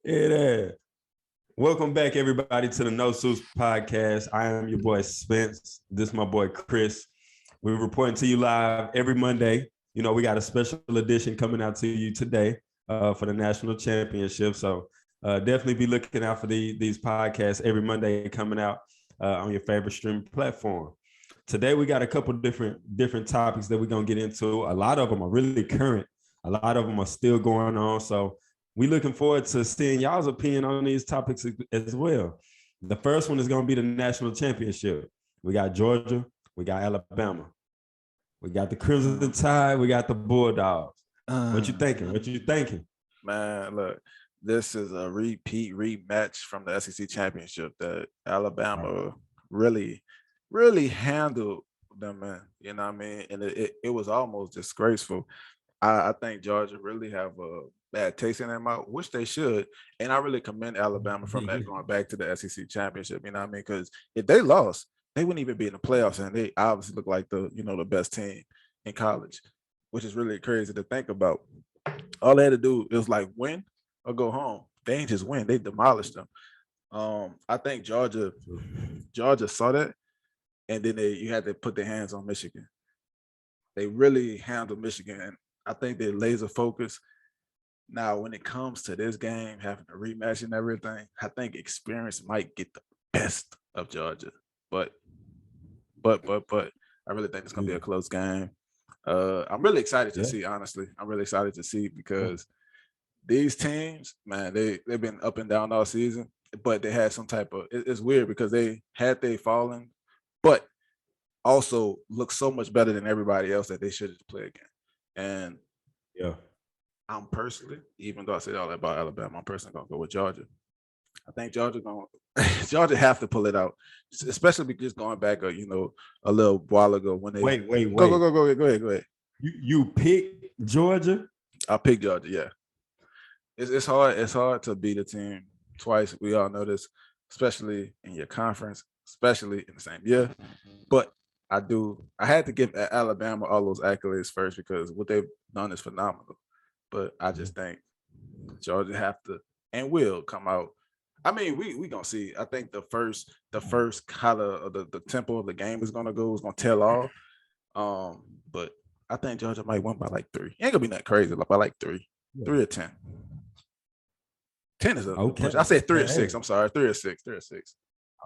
It is. Welcome back, everybody, to the No Suits podcast. I am your boy Spence. This is my boy Chris. We're reporting to you live every Monday. You know, we got a special edition coming out to you today for the national championship. So definitely be looking out for these podcasts every Monday coming out on your favorite streaming platform. Today we got a couple different topics that we're gonna get into. A lot of them are really current. A lot of them are still going on. So we looking forward to seeing y'all's opinion on these topics as well. The first one is going to be the national championship. We got Georgia, we got Alabama, we got the Crimson Tide, we got the Bulldogs. What you thinking? What you thinking? Man, look, this is a rematch from the SEC championship that Alabama really handled them, man. You know what I mean? And it was almost disgraceful. I think Georgia really have a bad taste in their mouth, which they should. And I really commend Alabama from that going back to the SEC championship. You know what I mean? Because if they lost, they wouldn't even be in the playoffs, and they obviously look like the best team in college, which is really crazy to think about. All they had to do is like win or go home. They ain't just win; they demolished them. I think Georgia saw that, and then you had to put their hands on Michigan. They really handled Michigan, and I think they're laser focused. Now, when it comes to this game, having a rematch and everything, I think experience might get the best of Georgia. But I really think it's gonna be a close game. I'm really excited to see, honestly. I'm really excited to see because these teams, man, they've been up and down all season, but they had some type of it's weird because they fallen, but also look so much better than everybody else that they should have played again. And Yeah. I'm personally, even though I said all that about Alabama, I'm personally gonna go with Georgia. I think Georgia have to pull it out, especially because going back a little while ago when they wait. Go ahead. You pick Georgia? I picked Georgia, yeah. It's hard to beat a team twice. We all know this, especially in your conference, especially in the same year. But I had to give Alabama all those accolades first because what they've done is phenomenal. But I just think Georgia have to and will come out. I mean, we gonna see. I think the first kind of the tempo of the game is gonna tell all. But I think Georgia might win by like 3. Ain't gonna be that crazy, like by like 3, 3 or 10. 10 is a push. I said 3 or 6. I'm sorry, 3 or 6, 3 or 6.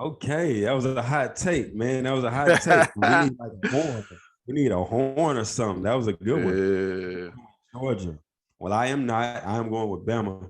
Okay, that was a hot take, man. That was a hot take. We need like a horn. We need a horn or something. That was a good one. Georgia. Well, I am not. I am going with Bama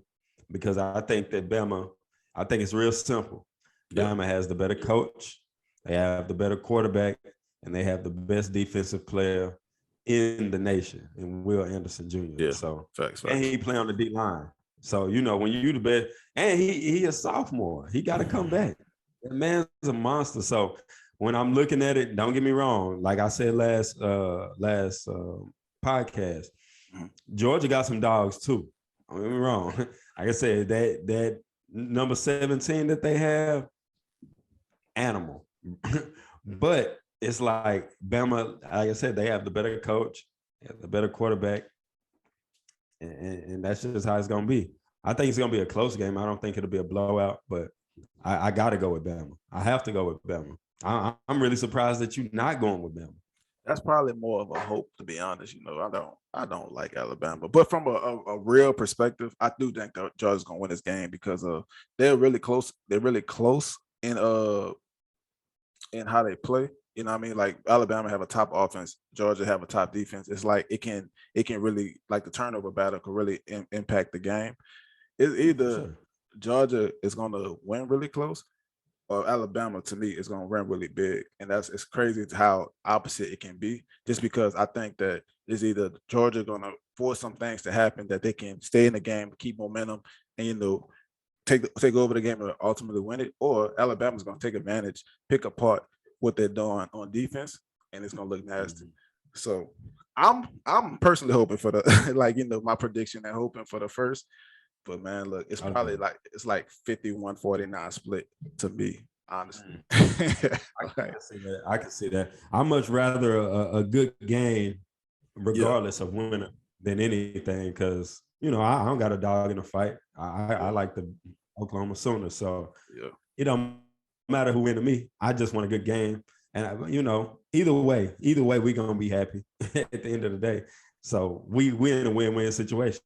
because I think that I think it's real simple. Bama has the better coach, they have the better quarterback, and they have the best defensive player in the nation, and Will Anderson Jr. Yeah, so facts. And he play on the D line. So when you the best, and he a sophomore, he got to come back. That man's a monster. So when I'm looking at it, don't get me wrong. Like I said last podcast, Georgia got some dogs too. Don't get me wrong. Like I said, that number 17 that they have, animal. But it's like Bama, like I said, they have the better coach, they have the better quarterback, and that's just how it's gonna be. I think it's gonna be a close game. I don't think it'll be a blowout, but I gotta go with Bama. I have to go with Bama. I'm really surprised that you're not going with Bama. That's probably more of a hope, to be honest. I don't like Alabama, but from a real perspective, I do think that Georgia's gonna win this game because they're really close. They're really close in how they play. You know what I mean? Like Alabama have a top offense, Georgia have a top defense. It's like it can really, like, the turnover battle could really impact the game. It's either Georgia is going to win really close, or Alabama, to me, is going to win really big. And it's crazy how opposite it can be. Just because I think that it's either Georgia going to force some things to happen that they can stay in the game, keep momentum, and take over the game and ultimately win it, or Alabama's going to take advantage, pick apart what they're doing on defense, and it's going to look nasty. So I'm personally hoping for the my prediction and hoping for the first. But man, look, it's probably like 51-49 split to me, honestly. I can see that. I much rather a good game, regardless of winning, than anything, because I don't got a dog in the fight. I Yeah. like the Oklahoma Sooners. So Yeah. it don't matter who win to me. I just want a good game. And either way, we're gonna be happy at the end of the day. So we in a win-win situation.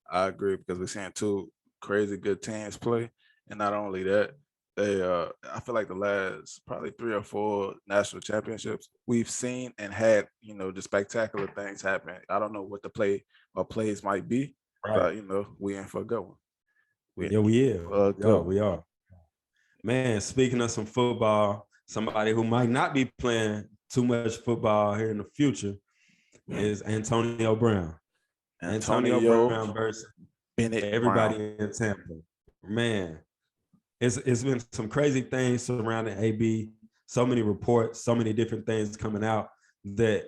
I agree because we're seeing two crazy good teams play, and not only that, they I feel like the last probably 3 or 4 national championships we've seen and had just spectacular things happen. I don't know what the play or plays might be, Right. but we in for a good one. We Yeah, we is. for a Yeah, good one. we are. Man, speaking of some football, somebody who might not be playing too much football here in the future is Antonio Brown. Antonio Antonio Brown versus Bennett Brown. everybody in Tampa. Man, it's been some crazy things surrounding AB. So many reports, so many different things coming out that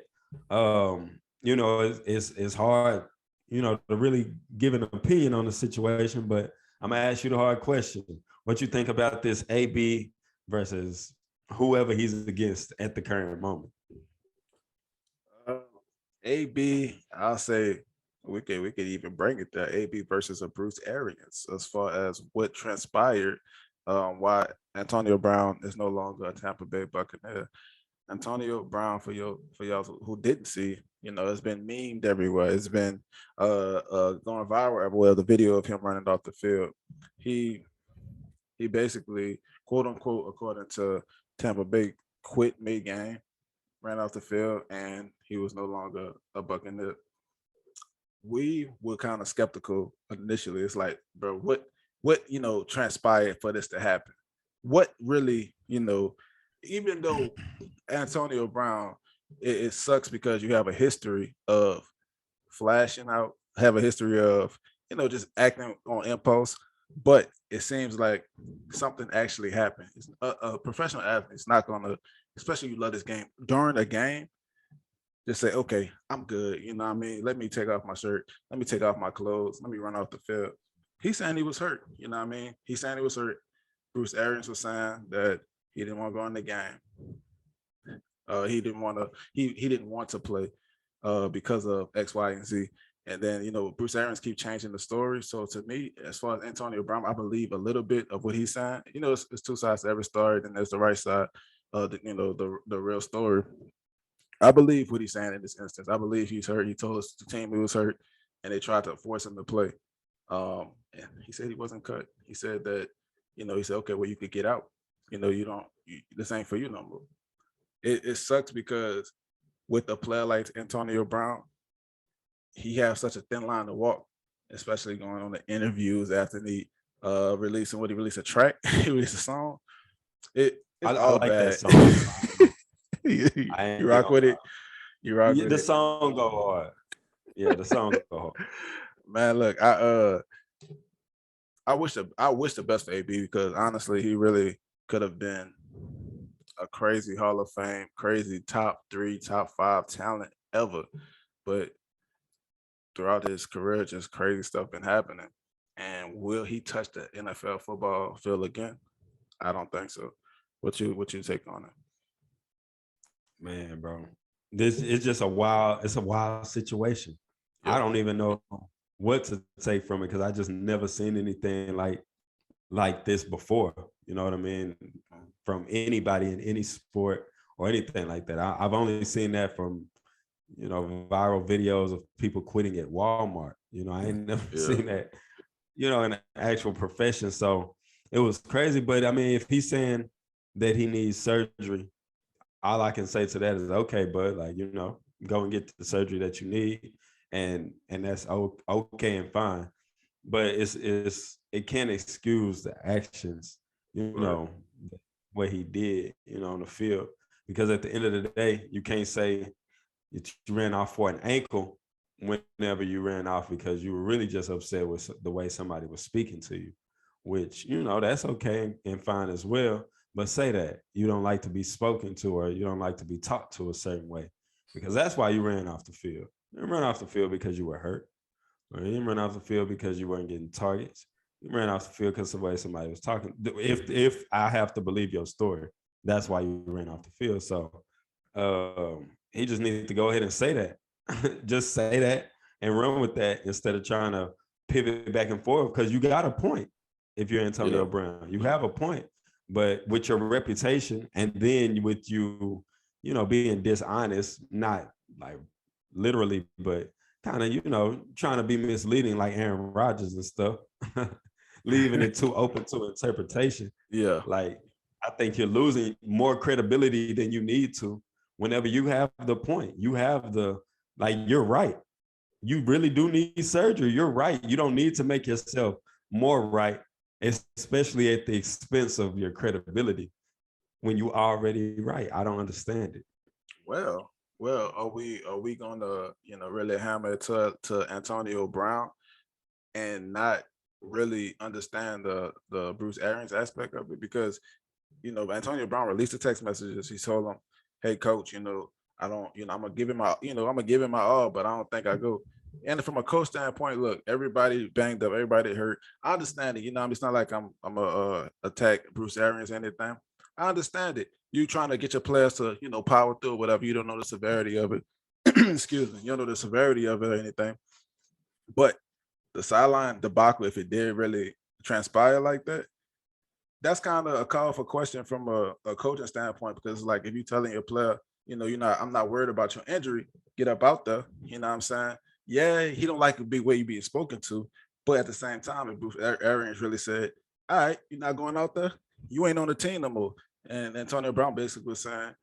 it's hard, to really give an opinion on the situation. But I'm gonna ask you the hard question: what you think about this AB versus whoever he's against at the current moment? Uh, AB, I'll say we could even bring it there. AB versus a Bruce Arians as far as what transpired, why Antonio Brown is no longer a Tampa Bay Buccaneer. Antonio Brown, for y'all who didn't see, it's been memed everywhere. It's been going viral everywhere. The video of him running off the field. He he basically, quote unquote, according to Tampa Bay, quit mid game, ran off the field, and he was no longer a Buccaneer. We were kind of skeptical initially. It's like, bro, what transpired for this to happen? What really, even though Antonio Brown, it sucks because you have a history of flashing out, have a history of just acting on impulse, but it seems like something actually happened. It's a professional athlete is not gonna, especially you love this game during a game, just say, okay, I'm good. You know what I mean? Let me take off my shirt. Let me take off my clothes. Let me run off the field. He's saying he was hurt. You know what I mean? He's saying he was hurt. Bruce Arians was saying that he didn't want to go in the game. He didn't want to. He didn't want to play because of X, Y, and Z. And then Bruce Arians keep changing the story. So to me, as far as Antonio Brown, I believe a little bit of what he's saying. It's two sides to every story. Then there's the right side, the real story. I believe what he's saying in this instance. I believe he's hurt. He told us the team he was hurt, and they tried to force him to play. And he said he wasn't cut. He said that, he said, okay, well, you could get out. You don't. This ain't for you no more. It sucks because with a player like Antonio Brown, he has such a thin line to walk, especially going on the interviews after he releasing what he released a track, he released a song. It's I all like that bad. song. I You ain't rock gonna with lie. it. You rock with The it. song go hard. Yeah, the song go hard. Man, look, I wish the best for AB because honestly, he really could have been a crazy Hall of Fame, crazy top 3, top 5 talent ever. But throughout his career, just crazy stuff been happening. And will he touch the NFL football field again? I don't think so. What you take on it? Man, bro. This is just it's a wild situation. I Yeah, don't even know what to take from it because I just never seen anything like this before. You know what I mean? From anybody in any sport or anything like that. I've only seen that from viral videos of people quitting at Walmart. I ain't never yeah, seen that. In an actual profession. So it was crazy. But I mean, if he's saying that he needs surgery, all I can say to that is okay, bud. Like go and get the surgery that you need, and that's okay and fine. But it can't excuse the actions, right, what he did, on the field. Because at the end of the day, you can't say that you ran off for an ankle whenever you ran off because you were really just upset with the way somebody was speaking to you, which that's okay and fine as well. But say that you don't like to be spoken to or you don't like to be talked to a certain way because that's why you ran off the field. You didn't run off the field because you were hurt, or you didn't run off the field because you weren't getting targets. You ran off the field because the way somebody was talking. If I have to believe your story, that's why you ran off the field. So he just needed to go ahead and say that. Just say that and run with that instead of trying to pivot back and forth, because you got a point. If you're Antonio Brown, you have a point, but with your reputation and then with you being dishonest, not like literally, but kind of, trying to be misleading like Aaron Rodgers and stuff, leaving it too open to interpretation. Yeah. Like, I think you're losing more credibility than you need to whenever you have the point. You have you're right. You really do need surgery. You're right. You don't need to make yourself more right, especially at the expense of your credibility when you already right. I don't understand it. Well, are we gonna really hammer it to Antonio Brown and not really understand the Bruce Arians aspect of it? Because Antonio Brown released the text messages. He told him, "Hey, coach, I don't, I'm gonna give him my all, but I don't think I go." And from a coach standpoint, look, everybody banged up, everybody hurt. I understand it. It's not like I'm a attack Bruce Arians or anything. I understand it. You trying to get your players to power through or whatever. You don't know the severity of it. Excuse me. You don't know the severity of it or anything. But the sideline debacle, if it did really transpire like that, that's kind of a call for question from a coaching standpoint, because like if you're telling your player, I'm not worried about your injury, get up out there. You know what I'm saying? Yeah, he don't like the big way you being spoken to, but at the same time, if Bruce Arians really said, "All right, you're not going out there, you ain't on the team no more," and Antonio Brown basically was saying,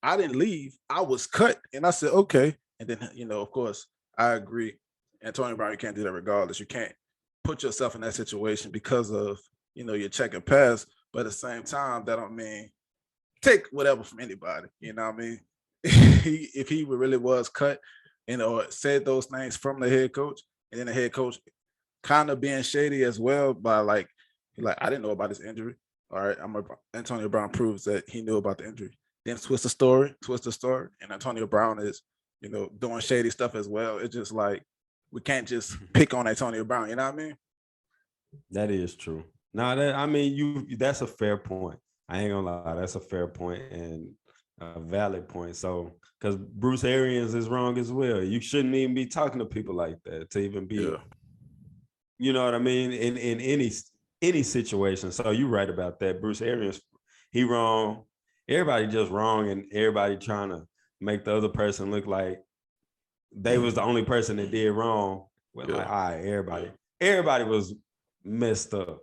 "I didn't leave, I was cut," and I said, "Okay," and then of course, I agree. Antonio Brown, you can't do that regardless. You can't put yourself in that situation because of your check and pass, but at the same time, that don't mean take whatever from anybody. You know what I mean? If he really was cut, or said those things from the head coach, and then the head coach kind of being shady as well by like I didn't know about his injury. All right, Antonio Brown proves that he knew about the injury. Then twist the story, and Antonio Brown is doing shady stuff as well. It's just like we can't just pick on Antonio Brown. You know what I mean? That is true. No, that's a fair point. I ain't gonna lie, that's a fair point and a valid point. So, because Bruce Arians is wrong as well. You shouldn't even be talking to people like that to even be, you know what I mean, in any situation. So you're right about that. Bruce Arians, he wrong. Everybody just wrong, and everybody trying to make the other person look like they was the only person that did wrong. Well, like, all right, everybody was messed up.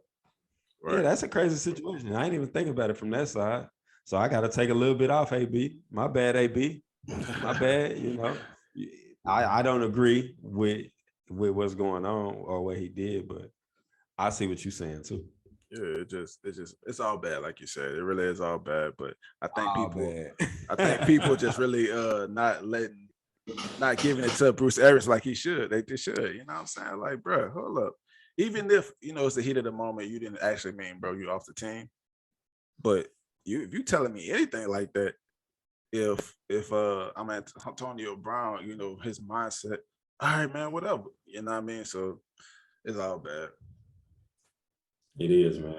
Right. Yeah, that's a crazy situation. I ain't even think about it from that side. So I got to take a little bit off, AB. My bad, AB. My bad. I don't agree with what's going on or what he did, but I see what you're saying too. Yeah, it's all bad, like you said. It really is all bad. But I think people just really not giving it to Bruce Arians like he should. They should. You know what I'm saying? Like, bro, hold up. Even if it's the heat of the moment, you didn't actually mean, bro, you off the team. But if you telling me anything like that, if I'm at Antonio Brown, his mindset, all right, man, whatever. You know what I mean? So it's all bad. It is, man.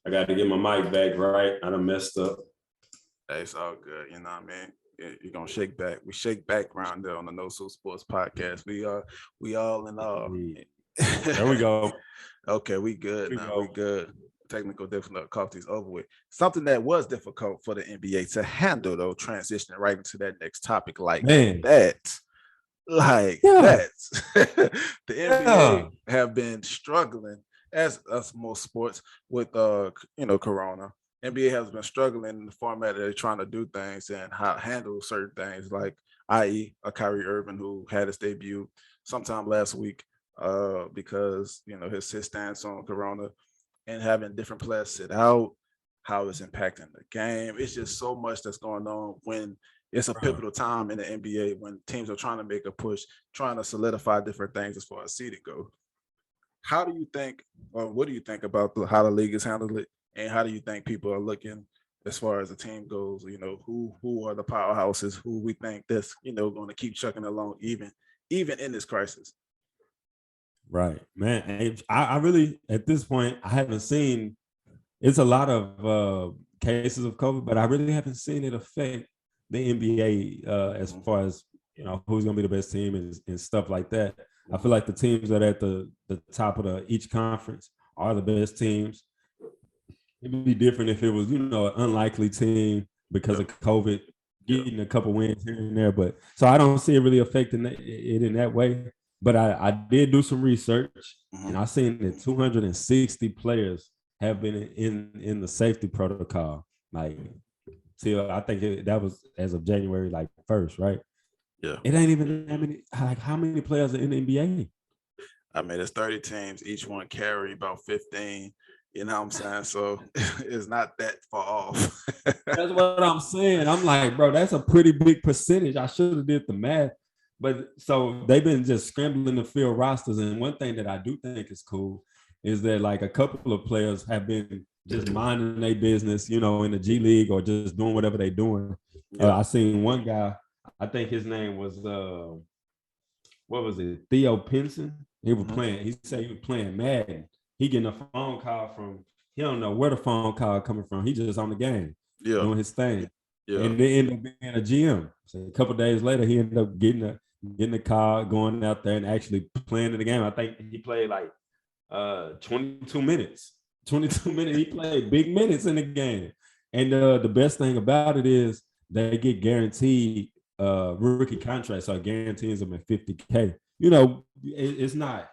I got to get my mic back right. I done messed up. It's all good. You know what I mean? You're gonna shake back. We shake back around there on the No Soul Sports podcast. We all in all. There we go. Okay, we good now. We good. Technical difficulties over with. Something that was difficult for the NBA to handle, though, transitioning right into that next topic, like that. The NBA have been struggling, as us most sports, with Corona. NBA has been struggling in the format that they're trying to do things and how handle certain things, like i.e. a Kyrie Irving who had his debut sometime last week because his stance on Corona and having different players sit out, how it's impacting the game. It's just so much that's going on when it's a pivotal time in the NBA when teams are trying to make a push, trying to solidify different things as far as seeding go. How do you think, or what do you think about how the league has handled it, and how do you think people are looking as far as the team goes? Who are the powerhouses? Who we think that's going to keep chucking along even in this crisis? Right, man. I really, at this point, I haven't seen. It's a lot of cases of COVID, but I really haven't seen it affect the NBA as far as who's gonna be the best team and stuff like that. I feel like the teams that are at the top of each conference are the best teams. It'd be different if it was, an unlikely team because of COVID, getting a couple wins here and there. But so I don't see it really affecting it in that way. But I did do some research, and I seen that 260 players have been in the safety protocol, like till I think that was as of January 1st, right? Yeah. It ain't even that many. Like, how many players are in the NBA? I mean, it's 30 teams. Each one carry about 15. You know what I'm saying? So it's not that far off. That's what I'm saying. I'm like, bro, that's a pretty big percentage. I should have did the math. But so they've been just scrambling to fill rosters. And one thing that I do think is cool is that like a couple of players have been just minding their business, in the G League or just doing whatever they're doing. Yeah. I seen one guy, I think his name was, what was it? Theo Pinson. He was playing, he said he was playing Madden. He getting a phone call from, he don't know where the phone call coming from. He just on the game, doing his thing. Yeah. And they ended up being a GM. So a couple of days later, he ended up getting a call, going out there and actually playing in the game. I think he played 22 minutes. 22 minutes. He played big minutes in the game. And the best thing about it is they get guaranteed rookie contracts. So it guarantees them at $50K. It's not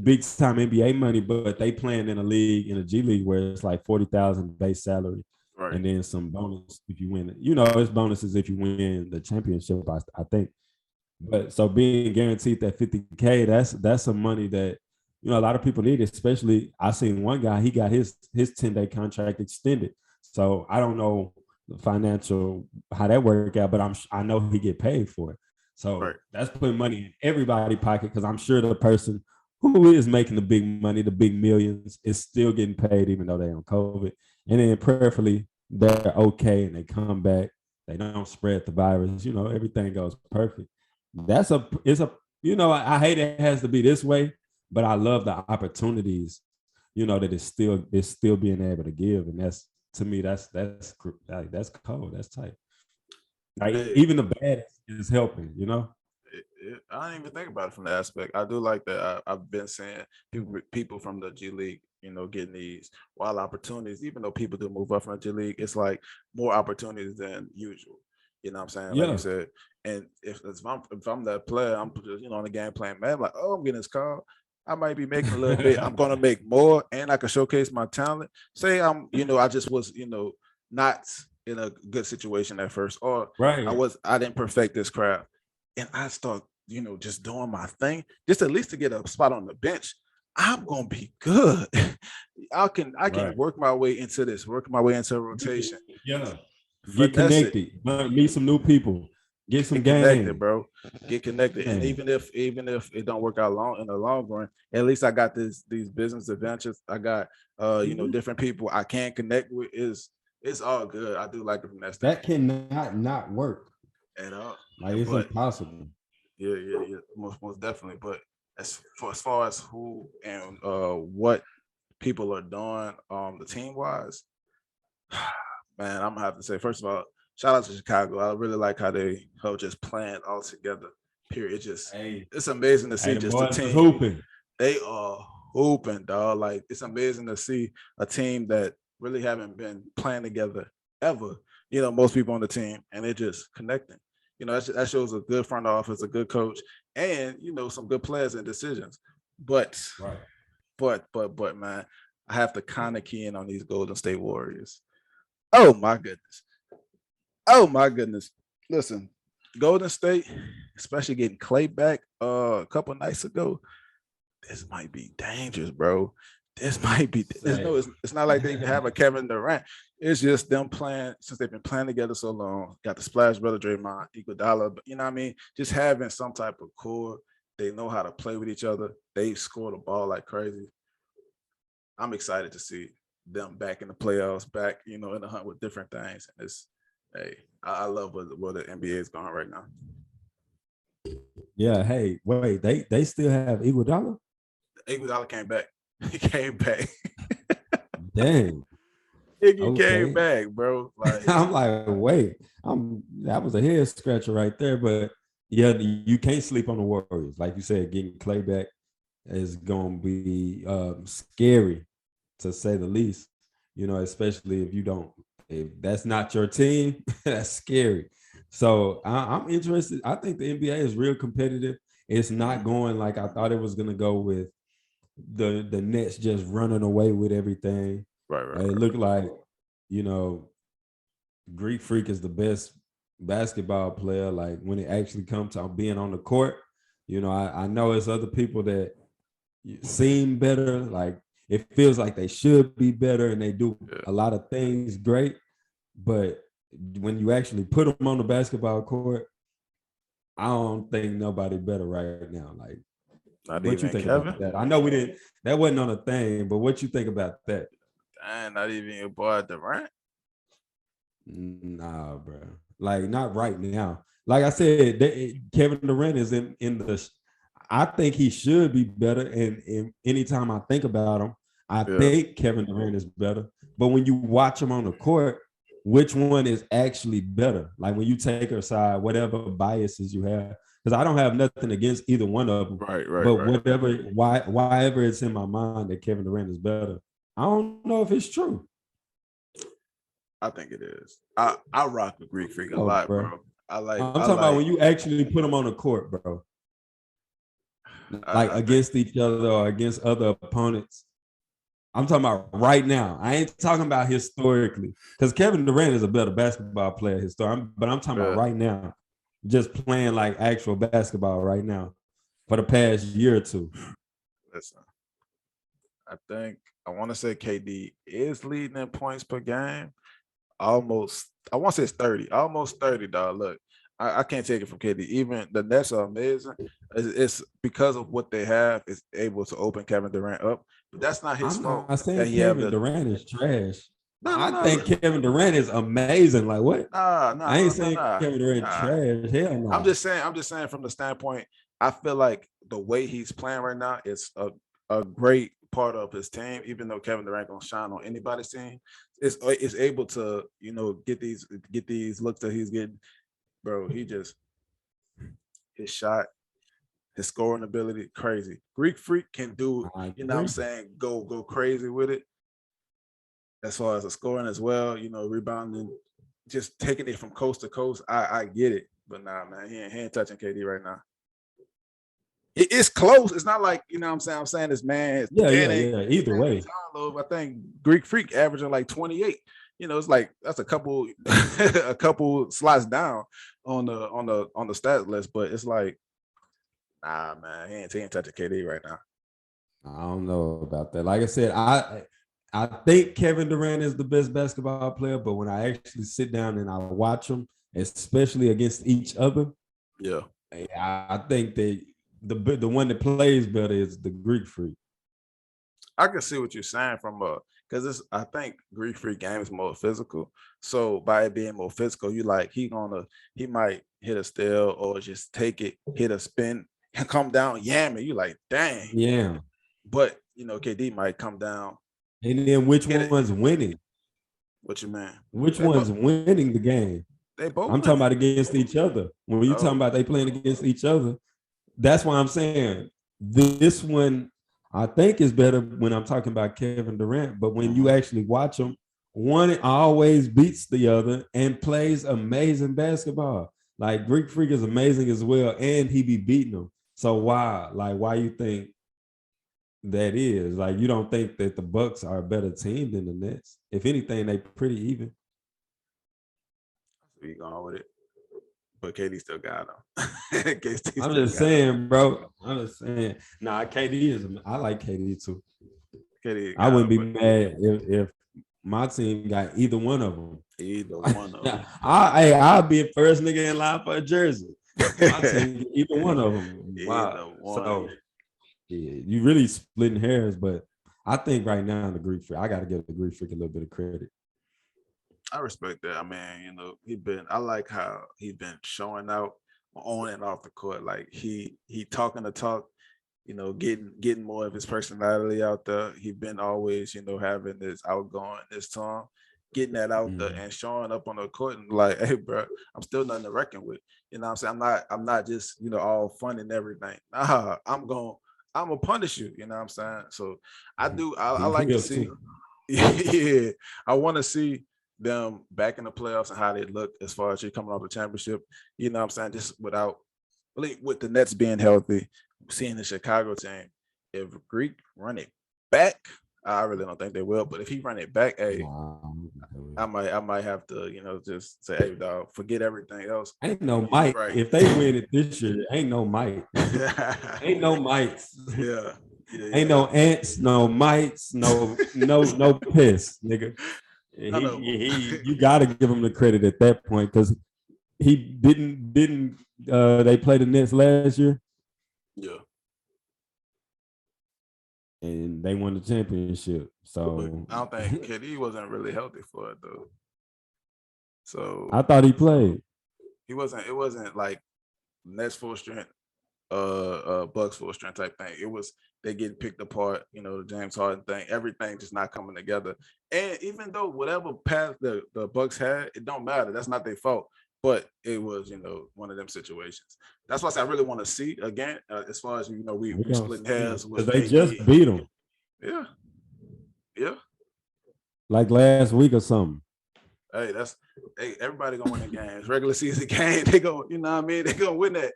big time NBA money, but they playing in a league, in a G League, where it's like 40,000 base salary. Right. And then some bonus if you win it. It's bonuses if you win the championship, I think. But so being guaranteed that $50K, that's some money that, a lot of people need, especially I seen one guy, he got his 10-day contract extended. So I don't know the financial, how that work out, but I know he get paid for it. So that's putting money in everybody's pocket, because I'm sure the person who is making the big money, the big millions, is still getting paid even though they're on COVID. And then prayerfully, they're okay and they come back. They don't spread the virus. Everything goes perfect. I hate it has to be this way, but I love the opportunities, that it's still being able to give. And that's, to me, that's cold. That's tight. Like, even the bad is helping, I didn't even think about it from the aspect. I do like that. I've been saying people from the G League, getting these wild opportunities. Even though people do move up from the G League, it's like more opportunities than usual. You know what I'm saying? Like you said. And if I'm that player, I'm just, on the game playing, man, I'm like, oh, I'm getting this call. I might be making a little bit. I'm gonna make more, and I can showcase my talent. Say I'm, I just was, not in a good situation at first, or I didn't perfect this craft, and I start, just doing my thing, just at least to get a spot on the bench. I'm gonna be good. I can work my way into this, work my way into a rotation. Yeah, get connected, meet some new people, get some connected, bro. Get connected, and even if it don't work out in the long run, at least I got these business adventures. I got different people I can connect with. It's all good. I do like it from that standpoint. That cannot not work at all. Like, it's impossible. Yeah, most definitely. But as far as who and what people are doing, the team wise, man, I'm gonna have to say, first of all, shout out to Chicago. I really like how they just playing all together. Period. It's amazing to see just the team hooping. They are hooping, dog. Like, it's amazing to see a team that really haven't been playing together ever. Most people on the team, and they're just connecting. That shows a good front office, a good coach, and some good players and decisions. But man, I have to kind of key in on these Golden State Warriors. Oh my goodness. Listen, Golden State, especially getting Clay back a couple nights ago, this might be dangerous, bro. This might be. It's not like they even have a Kevin Durant. It's just them playing, since they've been playing together so long. Got the Splash Brother, Draymond, Iguodala. You know what I mean? Just having some type of core. They know how to play with each other. They score the ball like crazy. I'm excited to see them back in the playoffs, back, in the hunt with different things. And I love where the NBA is going right now. Yeah. Hey, wait, they still have Iguodala? Iguodala came back. He came back. Dang. He came back, bro. Like, I'm like, wait, that was a head scratcher right there. But Yeah, you can't sleep on the Warriors. Like you said, getting Clay back is going to be scary, to say the least. You know, especially if that's not your team, that's scary. So I'm interested. I think the NBA is real competitive. It's not going like I thought it was going to go with the Nets just running away with everything. It looked like, you know, Greek Freak is the best basketball player. Like when it actually comes to being on the court, you know, I know it's other people that seem better. Like it feels like they should be better and they do a lot of things great. But when you actually put them on the basketball court, I don't think nobody better right now. Like, Not what you even think Kevin. about that? I know that wasn't on a thing, but what you think about that? Dang, not even your boy Durant. Nah, bro. Like not right now. Like I said, Kevin Durant is in the. I think he should be better. And anytime I think about him, I think Kevin Durant is better. But when you watch him on the court, which one is actually better? Like when you take aside whatever biases you have, because I don't have nothing against either one of them. Right. But why it's in my mind that Kevin Durant is better, I don't know if it's true. I think it is. I rock with Greek Freak a lot, bro. I'm talking about when you actually put them on the court, bro. Like against each other or against other opponents. I'm talking about right now. I ain't talking about historically, because Kevin Durant is a better basketball player historically. But I'm talking about right now, just playing like actual basketball right now for the past year or two. Listen, I want to say KD is leading in points per game. Almost, I want to say it's 30, almost 30, dog. Look, I can't take it from KD. Even the Nets are amazing. It's because of what they have is able to open Kevin Durant up. But that's not his fault. I'm saying Kevin Durant is trash. No, I think Kevin Durant is amazing. Like what? I ain't saying Kevin Durant trash. Hell no. I'm just saying from the standpoint, I feel like the way he's playing right now is a great part of his team, even though Kevin Durant gonna shine on anybody's team, is able to, you know, get these looks that he's getting. Bro, his shot, his scoring ability, crazy. Greek Freak can do, you know what I'm saying, go crazy with it. As far as the scoring as well, you know, rebounding, just taking it from coast to coast. I get it. But nah, man, he ain't touching KD right now. It's close. It's not like, you know what I'm saying? I'm saying this man. Yeah. Either way. I think Greek Freak averaging like 28. You know, it's like that's a couple a couple slots down on the stat list, but it's like, nah, man, he ain't touching KD right now. I don't know about that. Like I said, I think Kevin Durant is the best basketball player, but when I actually sit down and I watch them, especially against each other, I think the one that plays better is the Greek Freak. I can see what you're saying from because I think Greek Freak game is more physical. So by it being more physical, you like he might hit a steal or just take it, hit a spin, and come down, yam it. You like, dang. Yeah. But you know, KD might come down. And then which one's winning? What you mean? Which one's winning the game? They both. I'm talking about against each other. When you talking about they playing against each other, that's why I'm saying this one I think is better when I'm talking about Kevin Durant. But when you actually watch them, one always beats the other and plays amazing basketball. Like Greek Freak is amazing as well, and he be beating them. So why you think that is? Like you don't think that the Bucks are a better team than the Nets? If anything, they pretty even. You going with it? But KD still got him. I'm just saying, bro. I'm just saying. Nah, KD is. I like KD too. I wouldn't be mad if my team got either one of them. Either one of them. I'll be the first nigga in line for a jersey. My team, either one of them. Wow. So yeah, you really splitting hairs, but I think right now in the Greek Freak, I got to give the Greek Freak a little bit of credit. I respect that. I mean, you know, I like how he's been showing out on and off the court. Like he talking the talk, you know, getting more of his personality out there. He's been always, you know, having this outgoing this time. getting that out there and showing up on the court and like, hey, bro, I'm still nothing to reckon with. You know what I'm saying? I'm not just, all fun and everything. Nah, I'm gonna punish you. You know what I'm saying? So I like to see. Yeah, I want to see them back in the playoffs and how they look as far as you coming off the championship. You know what I'm saying? Just with the Nets being healthy, seeing the Chicago team, if Greek run it back, I really don't think they will. But if he run it back, hey, I might have to, just say, hey, dog, forget everything else. Ain't no Mike. Right. If they win it this year, ain't no Mike. Ain't no Mikes. Yeah. Ain't no ants, no mites, no piss, nigga. You gotta give him the credit at that point because he didn't they play the Nets last year? Yeah. And they won the championship. So I don't think KD wasn't really healthy for it though. So I thought he played. He wasn't. It wasn't like Nets full strength, Bucks full strength type thing. It was they getting picked apart. The James Harden thing. Everything just not coming together. And even though whatever path the Bucks had, it don't matter. That's not their fault. But it was, one of them situations. That's what I really want to see again. As far as we splitting hairs with they just beat them. Yeah. Like last week or something. Hey, everybody gonna win the games. Regular season game, they go. You know what I mean? They gonna win that.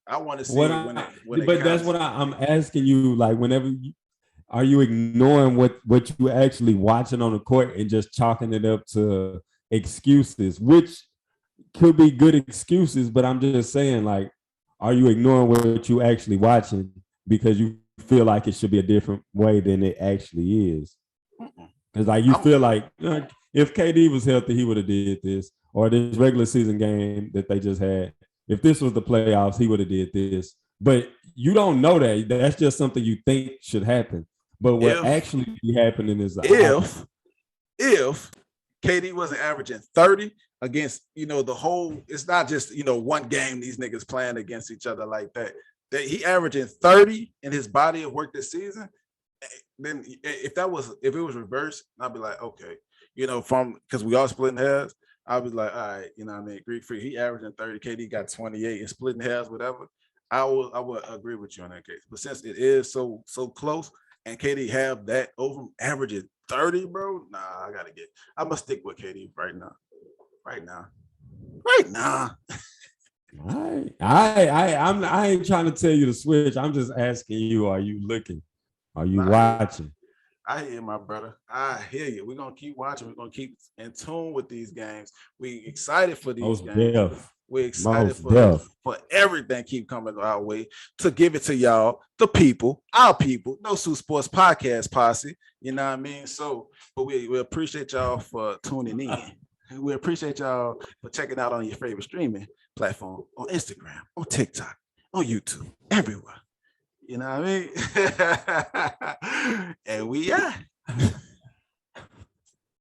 I want to see but that's what I'm asking you. Like, whenever are you ignoring what you actually watching on the court and just chalking it up to excuses, which could be good excuses, but I'm just saying, like, are you ignoring what you actually watching because you feel like it should be a different way than it actually is? Because like you feel like if KD was healthy, he would have did this, or this regular season game that they just had. If this was the playoffs, he would have did this. But you don't know that. That's just something you think should happen. But what actually be happening is if KD wasn't averaging 30 against, the whole, it's not just, one game these niggas playing against each other like that. That he averaging 30 in his body of work this season, then if it was reversed, I'd be like, okay, because we all splitting hairs, I'd be like, all right, what I mean, Greek Freak, he averaging 30, KD got 28 and splitting hairs, whatever. I would agree with you on that case. But since it is so close and KD have that over averaging 30, bro, nah, I'm gonna stick with KD right now. I ain't trying to tell you to switch. I'm just asking you, are you looking? Are you watching? I hear you, my brother. I hear you. We're gonna keep watching. We're gonna keep in tune with these games. We excited for these games. We're excited for everything keep coming our way to give it to y'all, the people, our people, No Suit Sports Podcast Posse. You know what I mean? So, but we appreciate y'all for tuning in. We appreciate y'all for checking out on your favorite streaming platform, on Instagram, on TikTok, on YouTube, everywhere. You know what I mean? And we are.